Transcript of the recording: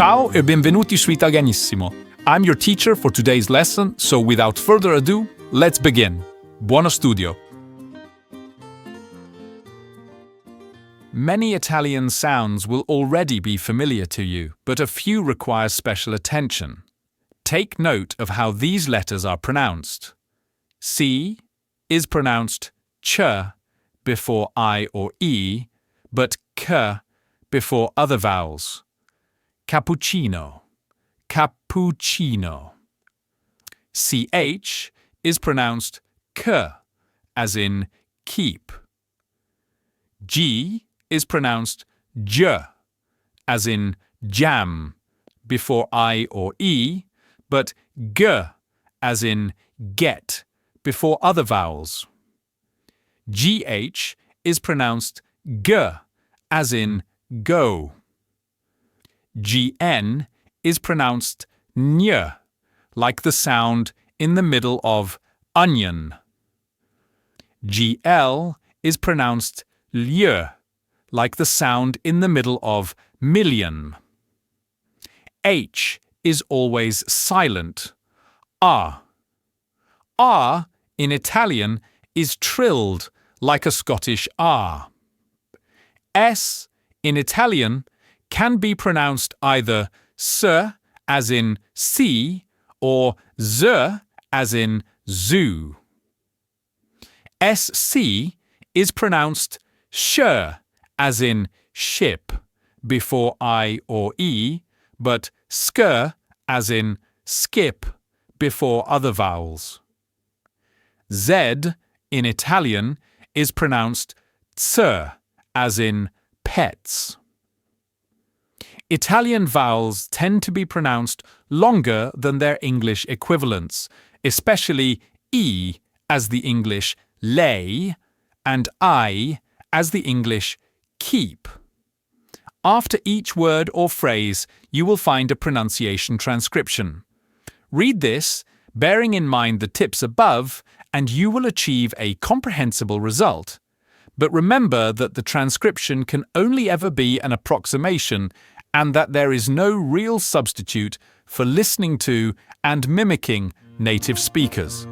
Ciao e benvenuti su Italianissimo. I'm your teacher for today's lesson, so without further ado, let's begin. Buono studio. Many Italian sounds will already be familiar to you, but a few require special attention. Take note of how these letters are pronounced. C is pronounced ch before I or E, but k before other vowels. Cappuccino, cappuccino. CH is pronounced k, as in keep. G is pronounced j, as in jam, before I or E, but g, as in get, before other vowels. GH is pronounced g, as in go. GN is pronounced ny, like the sound in the middle of onion. GL is pronounced ly, like the sound in the middle of million. H is always silent. R. R in Italian is trilled like a Scottish R. S in Italian can be pronounced either s as in see or z as in zoo. SC is pronounced sh as in ship before I or E, but sk as in skip before other vowels. Z in Italian is pronounced ts as in pets. Italian vowels tend to be pronounced longer than their English equivalents, especially E as the English lei and I as the English keep. After each word or phrase, you will find a pronunciation transcription. Read this, bearing in mind the tips above, and you will achieve a comprehensible result. But remember that the transcription can only ever be an approximation and that there is no real substitute for listening to and mimicking native speakers.